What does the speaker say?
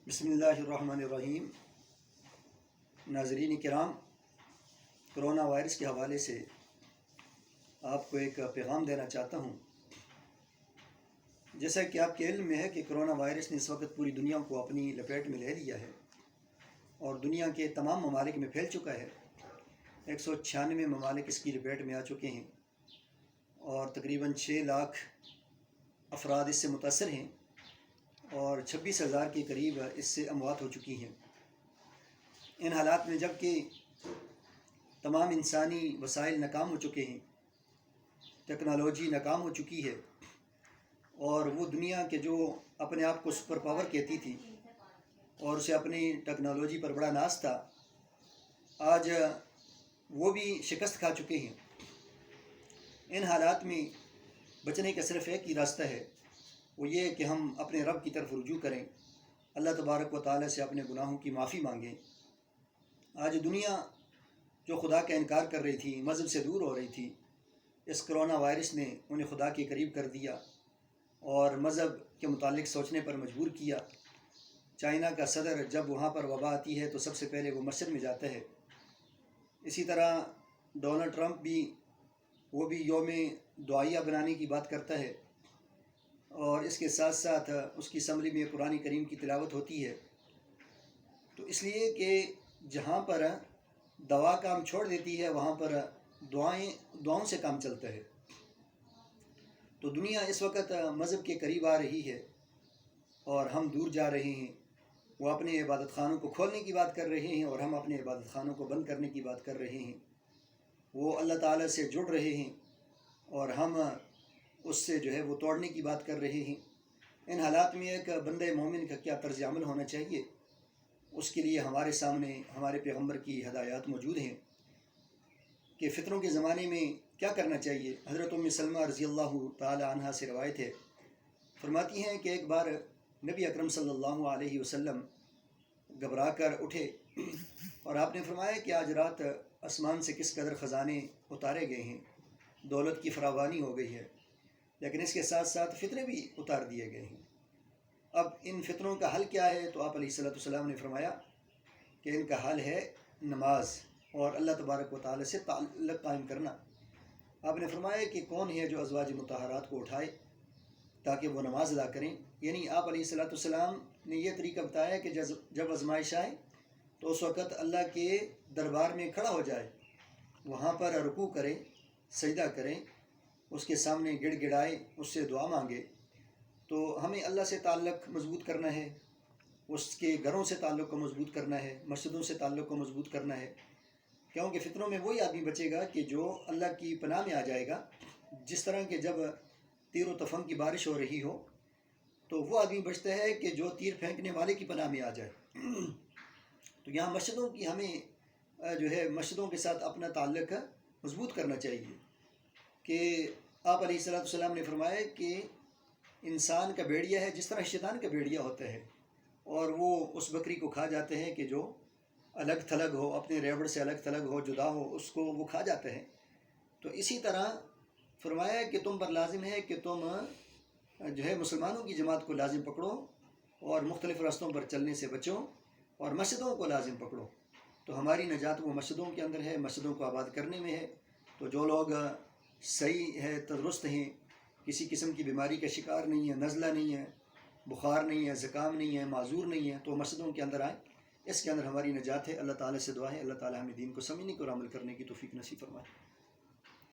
بسم اللہ الرحمن الرحیم۔ ناظرین کرام، کرونا وائرس کے حوالے سے آپ کو ایک پیغام دینا چاہتا ہوں۔ جیسا کہ آپ کے علم میں ہے کہ کرونا وائرس نے اس وقت پوری دنیا کو اپنی لپیٹ میں لے لیا ہے اور دنیا کے تمام ممالک میں پھیل چکا ہے۔ 196 ممالک اس کی لپیٹ میں آ چکے ہیں اور تقریباً 6 لاکھ افراد اس سے متاثر ہیں اور 26,000 کے قریب اس سے اموات ہو چکی ہیں۔ ان حالات میں جب کہ تمام انسانی وسائل ناکام ہو چکے ہیں، ٹیکنالوجی ناکام ہو چکی ہے اور وہ دنیا کے جو اپنے آپ کو سپر پاور کہتی تھی اور اسے اپنی ٹیکنالوجی پر بڑا ناز تھا، آج وہ بھی شکست کھا چکے ہیں۔ ان حالات میں بچنے کا صرف ایک ہی راستہ ہے، وہ یہ کہ ہم اپنے رب کی طرف رجوع کریں، اللہ تبارک و تعالیٰ سے اپنے گناہوں کی معافی مانگیں۔ آج دنیا جو خدا کا انکار کر رہی تھی، مذہب سے دور ہو رہی تھی، اس کرونا وائرس نے انہیں خدا کے قریب کر دیا اور مذہب کے متعلق سوچنے پر مجبور کیا۔ چائنا کا صدر جب وہاں پر وبا آتی ہے تو سب سے پہلے وہ مسجد میں جاتا ہے۔ اسی طرح ڈونلڈ ٹرمپ بھی یوم دعائیہ بنانے کی بات کرتا ہے اور اس کے ساتھ ساتھ اس کی اسمبلی میں قرآن کریم کی تلاوت ہوتی ہے۔ تو اس لیے کہ جہاں پر دوا کام چھوڑ دیتی ہے وہاں پر دعاؤں سے کام چلتا ہے۔ تو دنیا اس وقت مذہب کے قریب آ رہی ہے اور ہم دور جا رہے ہیں۔ وہ اپنے عبادت خانوں کو کھولنے کی بات کر رہے ہیں اور ہم اپنے عبادت خانوں کو بند کرنے کی بات کر رہے ہیں۔ وہ اللہ تعالیٰ سے جڑ رہے ہیں اور ہم اس سے وہ توڑنے کی بات کر رہے ہیں۔ ان حالات میں ایک بندہ مومن کا کیا طرز عمل ہونا چاہیے، اس کے لیے ہمارے سامنے ہمارے پیغمبر کی ہدایات موجود ہیں کہ فتنوں کے زمانے میں کیا کرنا چاہیے۔ حضرت ام سلمہ رضی اللہ تعالی عنہا سے روایت ہے، فرماتی ہیں کہ ایک بار نبی اکرم صلی اللہ علیہ وسلم گھبرا کر اٹھے اور آپ نے فرمایا کہ آج رات آسمان سے کس قدر خزانے اتارے گئے ہیں، دولت کی فراوانی ہو گئی ہے، لیکن اس کے ساتھ ساتھ فتنے بھی اتار دیے گئے ہیں۔ اب ان فتنوں کا حل کیا ہے؟ تو آپ علیہ السلام نے فرمایا کہ ان کا حل ہے نماز اور اللہ تبارک و تعالی سے تعلق قائم کرنا۔ آپ نے فرمایا کہ کون ہے جو ازواج مطہرات کو اٹھائے تاکہ وہ نماز ادا کریں، یعنی آپ علیہ السلام نے یہ طریقہ بتایا کہ جب آزمائش آئے تو اس وقت اللہ کے دربار میں کھڑا ہو جائے، وہاں پر رکوع کریں، سجدہ کریں، اس کے سامنے گڑ گڑائے، اس سے دعا مانگے۔ تو ہمیں اللہ سے تعلق مضبوط کرنا ہے، اس کے گھروں سے تعلق کو مضبوط کرنا ہے، مسجدوں سے تعلق کو مضبوط کرنا ہے، کیونکہ فتنوں میں وہی آدمی بچے گا کہ جو اللہ کی پناہ میں آ جائے گا۔ جس طرح کہ جب تیر و تفنگ کی بارش ہو رہی ہو تو وہ آدمی بچتا ہے کہ جو تیر پھینکنے والے کی پناہ میں آ جائے۔ تو یہاں مسجدوں کی ہمیں مسجدوں کے ساتھ اپنا تعلق مضبوط کرنا چاہیے کہ آپ علیہ السلام نے فرمایا کہ انسان کا بیڑیا ہے جس طرح شیطان کا بیڑیا ہوتا ہے اور وہ اس بکری کو کھا جاتے ہیں کہ جو الگ تھلگ ہو، اپنے ریوڑ سے الگ تھلگ ہو، جدا ہو، اس کو وہ کھا جاتے ہیں۔ تو اسی طرح فرمایا کہ تم پر لازم ہے کہ تم مسلمانوں کی جماعت کو لازم پکڑو اور مختلف راستوں پر چلنے سے بچو اور مسجدوں کو لازم پکڑو۔ تو ہماری نجات وہ مسجدوں کے اندر ہے، مسجدوں کو آباد کرنے میں ہے۔ تو جو لوگ صحیح ہے، تندرست ہیں، کسی قسم کی بیماری کا شکار نہیں ہے، نزلہ نہیں ہے، بخار نہیں ہے، زکام نہیں ہے، معذور نہیں ہے، تو مسجدوں کے اندر آئیں۔ اس کے اندر ہماری نجات ہے۔ اللہ تعالیٰ سے دعا ہے اللہ تعالیٰ ہمیں دین کو سمجھنے اور عمل کرنے کی توفیق نصیب فرمائے۔